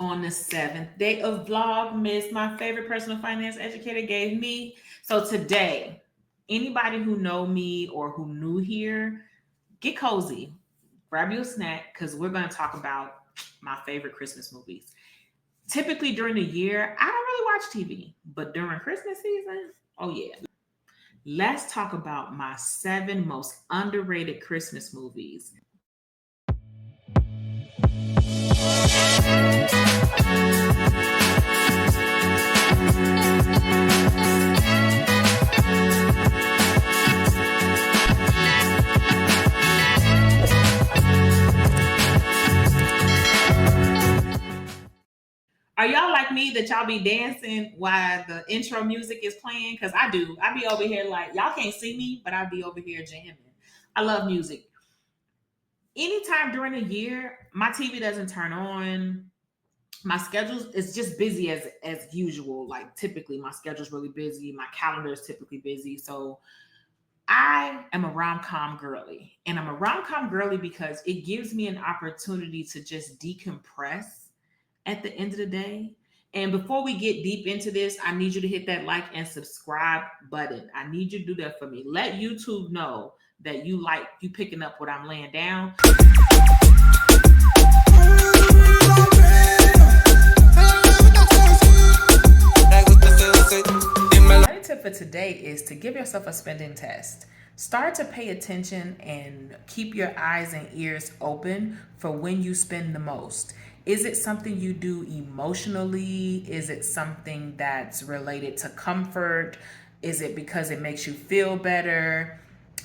on the seventh day of Vlogmas, my favorite personal finance educator gave me. So today, anybody who know me or who new here, get cozy, grab you a snack because we're going to talk about my favorite Christmas movies. Typically during the year, I don't really watch TV, but during Christmas season, oh yeah. Let's talk about my seven most underrated Christmas movies. Are y'all like me that y'all be dancing while the intro music is playing? Because I do. I be over here like, y'all can't see me, but I be over here jamming. I love music. Anytime during the year, my TV doesn't turn on. My schedule is just busy as usual. Like typically my schedule's really busy. My calendar is typically busy. So I am a rom-com girly. And I'm a rom-com girly because it gives me an opportunity to just decompress at the end of the day. And before we get deep into this, I need you to hit that like and subscribe button. I need you to do that for me. Let YouTube know that you picking up what I'm laying down. My tip for today is to give yourself a spending test. Start to pay attention and keep your eyes and ears open for when you spend the most. Is it something you do emotionally? Is it something that's related to comfort? Is it because it makes you feel better?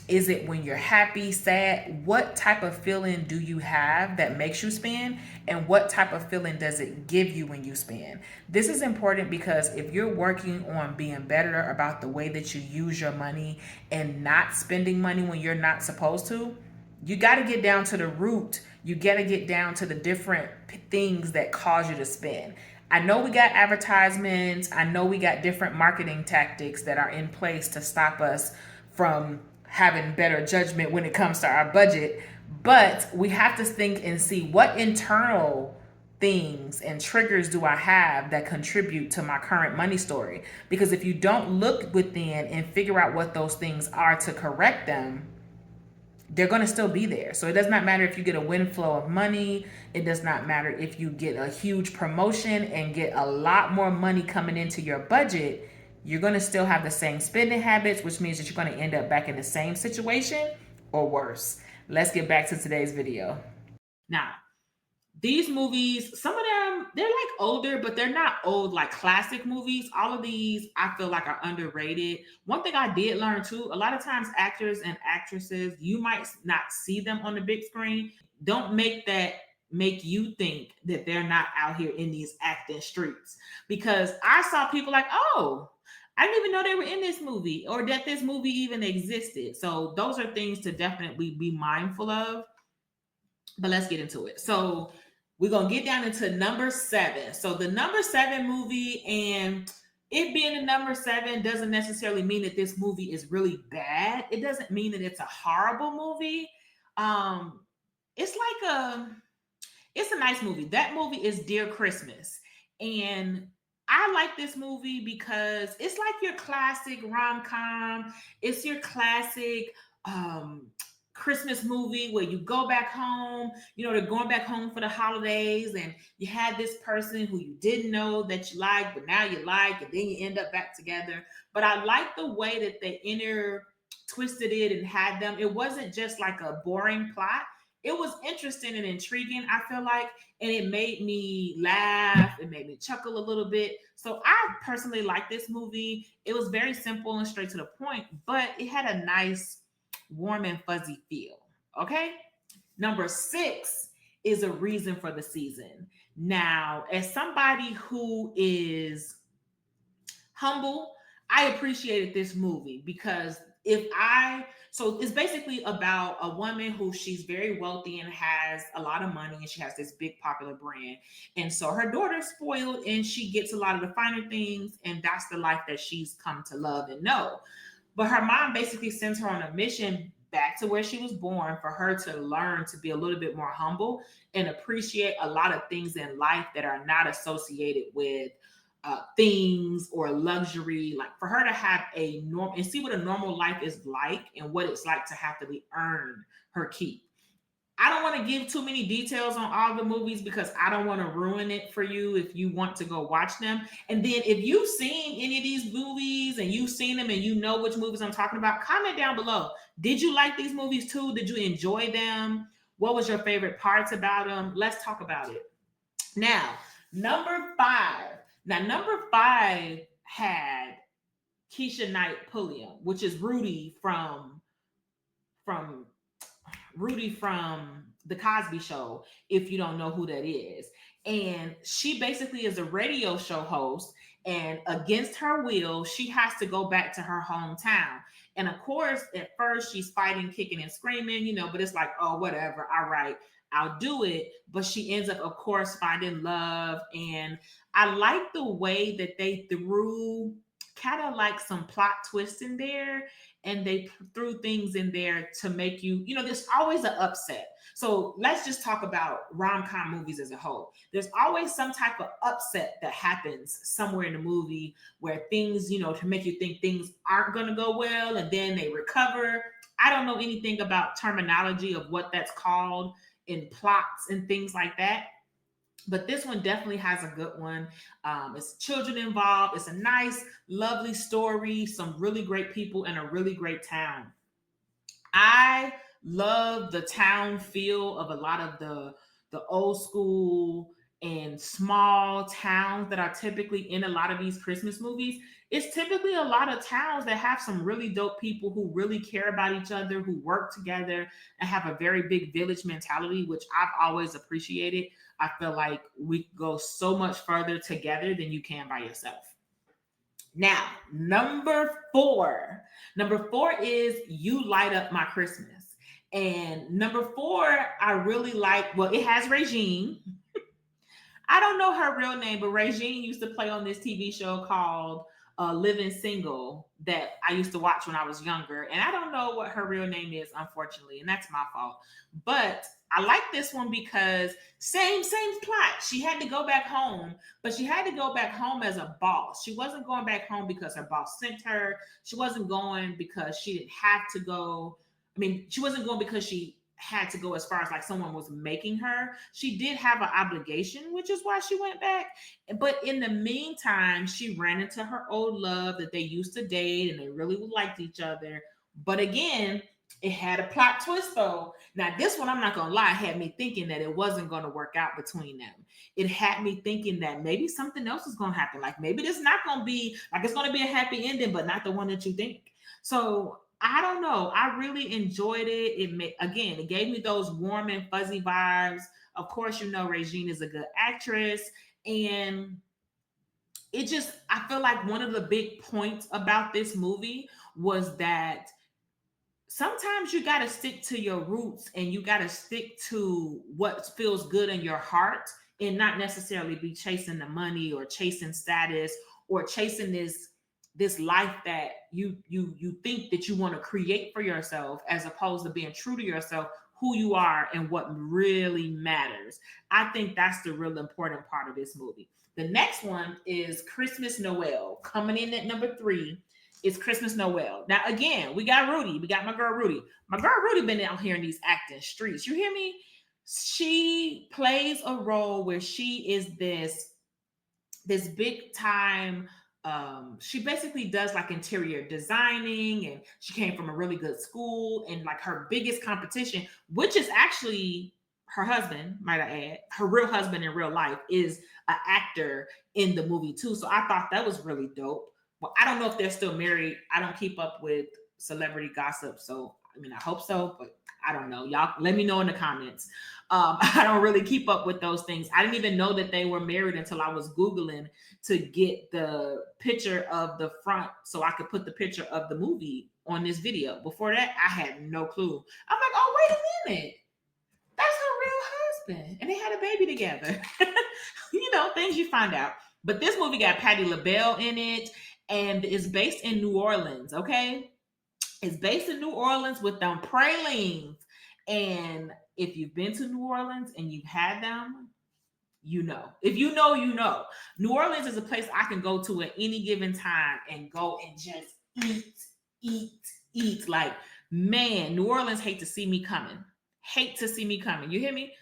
Is it when you're happy, sad? What type of feeling do you have that makes you spend? And what type of feeling does it give you when you spend? This is important because if you're working on being better about the way that you use your money and not spending money when you're not supposed to, you got to get down to the root. You got to get down to the different things that cause you to spend. I know we got advertisements. I know we got different marketing tactics that are in place to stop us from having better judgment when it comes to our budget. But we have to think and see what internal things and triggers do I have that contribute to my current money story. Because if you don't look within and figure out what those things are to correct them, they're going to still be there. So it does not matter if you get a windflow of money. It does not matter if you get a huge promotion and get a lot more money coming into your budget. You're going to still have the same spending habits, which means that you're going to end up back in the same situation or worse. Let's get back to today's video. Now, these movies, some of them, they're like older, but they're not old like classic movies. All of these, I feel like, are underrated. One thing I did learn too, a lot of times actors and actresses, you might not see them on the big screen. Don't make you think that they're not out here in these acting streets. Because I saw people like, oh, I didn't even know they were in this movie or that this movie even existed. So those are things to definitely be mindful of. But let's get into it. So we're going to get down into number 7. So the number 7 movie, and it being the number 7 doesn't necessarily mean that this movie is really bad. It doesn't mean that it's a horrible movie. It's it's a nice movie. That movie is Dear Christmas. And I like this movie because it's like your classic rom-com. It's your classic Christmas movie where you go back home, they're going back home for the holidays and you had this person who you didn't know that you like, but now you like, and then you end up back together. But I like the way that they twisted it and had them. It wasn't just like a boring plot. It was interesting and intriguing, I feel like, and it made me laugh. It made me chuckle a little bit. So I personally like this movie. It was very simple and straight to the point, but it had a nice warm and fuzzy feel. Okay. Number 6 is A Reason for the Season. Now, as somebody who is humble, I appreciated this movie because so it's basically about a woman who she's very wealthy and has a lot of money and she has this big popular brand. And so her daughter's spoiled and she gets a lot of the finer things, and that's the life that she's come to love and know. But her mom basically sends her on a mission back to where she was born, for her to learn to be a little bit more humble and appreciate a lot of things in life that are not associated with things or luxury. Like for her to have a norm and see what a normal life is like and what it's like to have to be earned her keep. I don't want to give too many details on all the movies because I don't want to ruin it for you if you want to go watch them. And then if you've seen any of these movies and you've seen them and you know which movies I'm talking about, comment down below. Did you like these movies too? Did you enjoy them? What was your favorite parts about them? Let's talk about it. Now, number 5. Now, number 5 had Keisha Knight Pulliam, which is from Rudy from The Cosby Show, if you don't know who that is. And she basically is a radio show host, and against her will, she has to go back to her hometown. And of course, at first, she's fighting, kicking, and screaming, but it's like, oh, whatever, all right, I'll do it. But she ends up, of course, finding love. And I like the way that they threw kind of like some plot twists in there, and they threw things in there to make there's always an upset. So let's just talk about rom-com movies as a whole. There's always some type of upset that happens somewhere in the movie where things, to make you think things aren't going to go well, and then they recover. I don't know anything about terminology of what that's called in plots and things like that. But this one definitely has a good one. It's children involved. It's a nice, lovely story. Some really great people and a really great town. I love the town feel of a lot of the old school and small towns that are typically in a lot of these Christmas movies. It's typically a lot of towns that have some really dope people who really care about each other, who work together and have a very big village mentality, which I've always appreciated. I feel like we go so much further together than you can by yourself. Now, number 4. Number 4 is You Light Up My Christmas. And number 4, I really like, well, it has Regine. I don't know her real name, but Regine used to play on this TV show called Living Single that I used to watch when I was younger. And I don't know what her real name is, unfortunately, and that's my fault. But I like this one because same plot. She had to go back home, but she had to go back home as a boss. She wasn't going back home because her boss sent her. She wasn't going because she didn't have to go. I mean, she wasn't going because she had to go as far as like someone was making her. She did have an obligation, which is why she went back. But in the meantime, she ran into her old love that they used to date and they really liked each other. But again, it had a plot twist though. Now, this one, I'm not going to lie, had me thinking that it wasn't going to work out between them. It had me thinking that maybe something else is going to happen. Like maybe it's not going to be, like it's going to be a happy ending, but not the one that you think. So I don't know. I really enjoyed it. It gave me those warm and fuzzy vibes. Of course, Regine is a good actress. And I feel like one of the big points about this movie was that sometimes you got to stick to your roots and you got to stick to what feels good in your heart and not necessarily be chasing the money or chasing status or chasing this life that you think that you want to create for yourself, as opposed to being true to yourself, who you are and what really matters. I think that's the real important part of this movie. The next one is Christmas Noel. Coming in at number 3 is Christmas Noel. Now, again, we got Rudy. We got my girl Rudy. My girl Rudy been out here in these acting streets. You hear me? She plays a role where she is this big time. She basically does like interior designing, and she came from a really good school, and like her biggest competition, which is actually her husband, might I add, her real husband in real life, is an actor in the movie too. So I thought that was really dope. Well, I don't know if they're still married. I don't keep up with celebrity gossip, so I mean, I hope so, but I don't know. Y'all let me know in the comments. I don't really keep up with those things. I didn't even know that they were married until I was Googling to get the picture of the front so I could put the picture of the movie on this video. Before that, I had no clue. I'm like, oh, wait a minute. That's her real husband. And they had a baby together. Things you find out. But this movie got Patti LaBelle in it, and it's based in New Orleans, okay? It's based in New Orleans with them pralines. And if you've been to New Orleans and you've had them, you know. If you know, you know. New Orleans is a place I can go to at any given time and go and just eat, eat. Like, man, New Orleans hate to see me coming. Hate to see me coming. You hear me?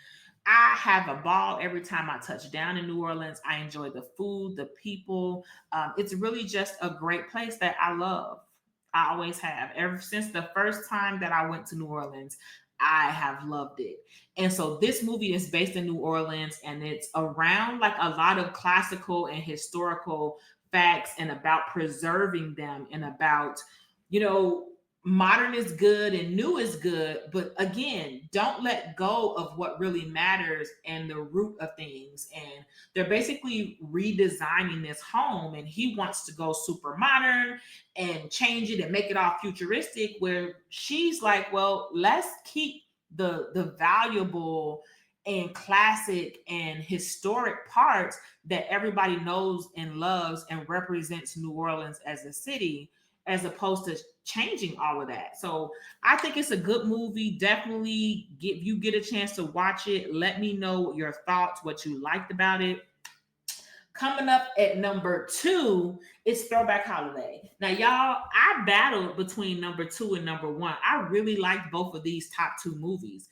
I have a ball every time I touch down in New Orleans. I enjoy the food, the people. It's really just a great place that I love. I always have. Ever since the first time that I went to New Orleans, I have loved it. And so this movie is based in New Orleans, and it's around like a lot of classical and historical facts and about preserving them and about, you know, modern is good and new is good, but again, don't let go of what really matters and the root of things. And they're basically redesigning this home, and he wants to go super modern and change it and make it all futuristic, where she's like, well, let's keep the valuable and classic and historic parts that everybody knows and loves and represents New Orleans as a city, as opposed to changing all of that. So I think it's a good movie. Definitely get a chance to watch it. Let me know your thoughts, what you liked about it. Coming up at number 2 is Throwback Holiday. Now, y'all, I battled between number 2 and number 1. I really liked both of these top 2 movies.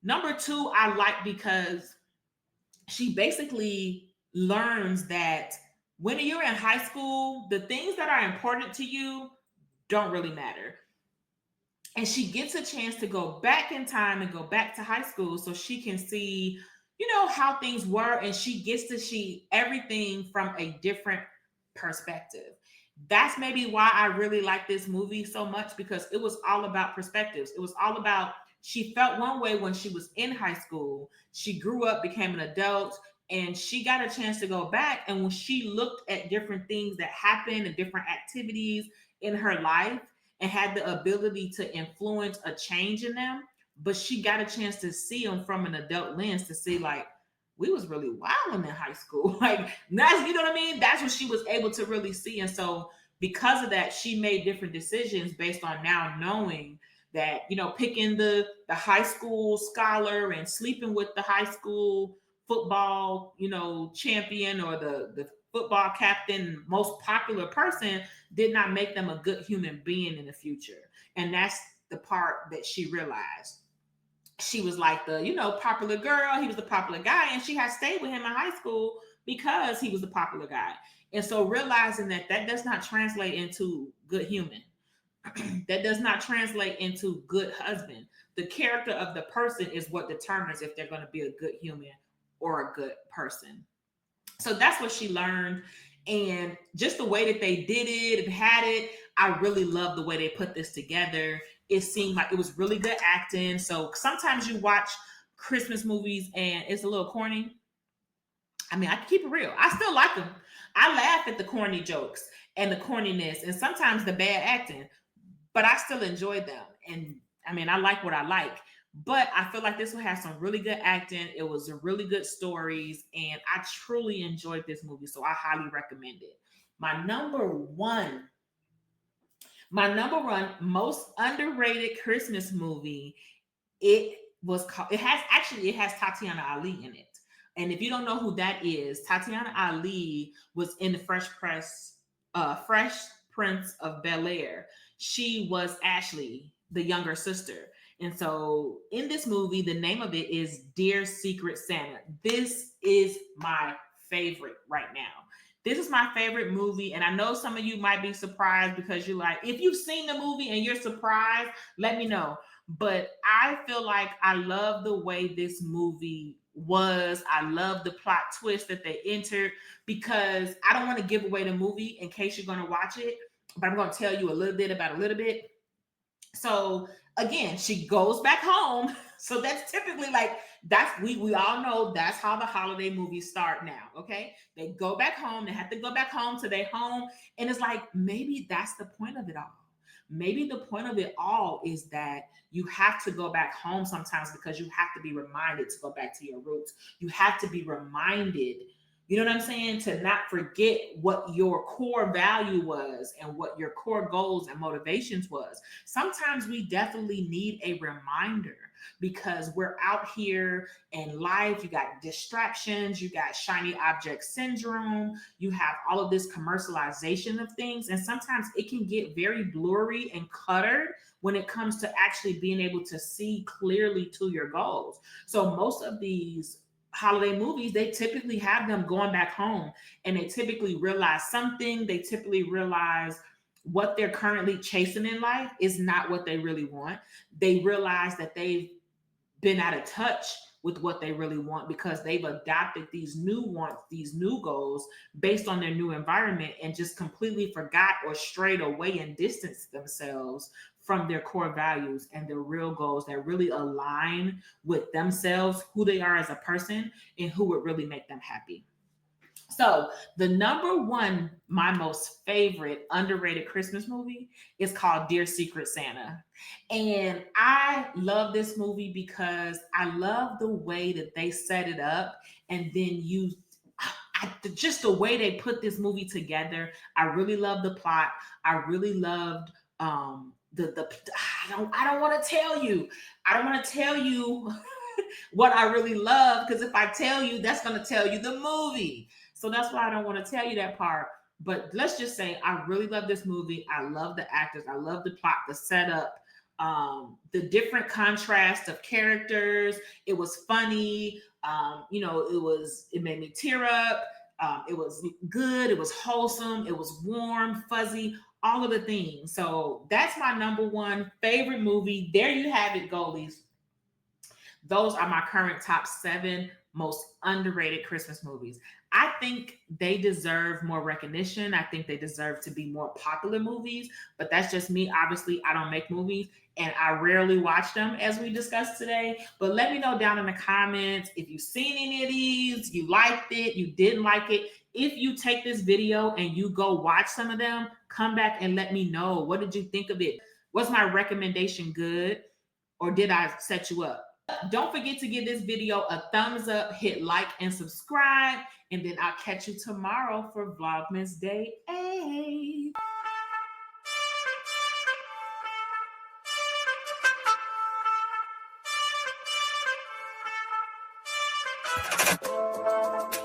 Number 2, I like because she basically learns that when you're in high school, the things that are important to you don't really matter. And she gets a chance to go back in time and go back to high school so she can see, you know, how things were, and she gets to see everything from a different perspective. That's maybe why I really like this movie so much, because it was all about perspectives. It was all about, she felt one way when she was in high school. She grew up, became an adult, and she got a chance to go back. And when she looked at different things that happened and different activities in her life and had the ability to influence a change in them, but she got a chance to see them from an adult lens, to see like, we was really wilding in high school. Like, that's, you know what I mean? That's what she was able to really see. And so because of that, she made different decisions based on now knowing that, you know, picking the high school scholar and sleeping with the high school football, you know, champion, or the football captain, most popular person, did not make them a good human being in the future. And that's the part that she realized. She was like the, you know, popular girl. He was the popular guy, and she had stayed with him in high school because he was the popular guy. And so realizing that that does not translate into good human, that does not translate into good husband. The character of the person is what determines if they're going to be a good human or a good person. So that's what she learned. And just the way that they did it and had it, I really love the way they put this together. It seemed like it was really good acting. So sometimes you watch Christmas movies and it's a little corny. I mean, I can keep it real. I still like them. I laugh at the corny jokes and the corniness and sometimes the bad acting, but I still enjoy them. And I mean, I like what I like. But I feel like this one has some really good acting. It was a really good stories, and I truly enjoyed this movie. So I highly recommend it. My number one, my number one most underrated Christmas movie. It was called. It has Tatiana Ali in it. And if you don't know who that is, Tatiana Ali was in the Fresh Prince of Bel Air. She was Ashley, the younger sister. And so in this movie, the name of it is Dear Secret Santa. This is my favorite right now. This is my favorite movie. And I know some of you might be surprised because you're like, if you've seen the movie and you're surprised, let me know. But I feel like I love the way this movie was. I love the plot twist that they entered, because I don't want to give away the movie in case you're going to watch it, but I'm going to tell you a little bit about a little bit. So again, she goes back home. So that's typically like, that's, we all know that's how the holiday movies start now. Okay. They go back home. They have to go back home to their home. And it's like, maybe that's the point of it all. Maybe the point of it all is that you have to go back home sometimes because you have to be reminded to go back to your roots. You have to be reminded, You know what I'm saying? To not forget what your core value was and what your core goals and motivations was. Sometimes we definitely need a reminder because we're out here in life. You got distractions, you got shiny object syndrome, you have all of this commercialization of things. And sometimes it can get very blurry and cluttered when it comes to actually being able to see clearly to your goals. So most of these holiday movies, they typically have them going back home and they typically realize something. They typically realize what they're currently chasing in life is not what they really want. They realize that they've been out of touch with what they really want because they've adopted these new wants, these new goals based on their new environment and just completely forgot or strayed away and distanced themselves from their core values and their real goals that really align with themselves, who they are as a person, and who would really make them happy. So the number one, my most favorite underrated Christmas movie is called Dear Secret Santa. And I love this movie because I love the way that they set it up and then just the way they put this movie together. I really love the plot. I really loved the I don't want to tell you. I don't want to tell you what I really love because if I tell you, that's going to tell you the movie. So that's why I don't want to tell you that part. But let's just say I really love this movie. I love the actors. I love the plot, the setup, the different contrast of characters. It was funny. It made me tear up. It was good. It was wholesome. It was warm, fuzzy, all of the things. So that's my number one favorite movie. There you have it, goalies. Those are my current top 7 most underrated Christmas movies. I think they deserve more recognition. I think they deserve to be more popular movies, but that's just me. Obviously, I don't make movies and I rarely watch them as we discussed today. But let me know down in the comments if you've seen any of these, you liked it, you didn't like it. If you take this video and you go watch some of them, come back and let me know. What did you think of it? Was my recommendation good or did I set you up? Don't forget to give this video a thumbs up, hit like and subscribe, and then I'll catch you tomorrow for Vlogmas Day 8.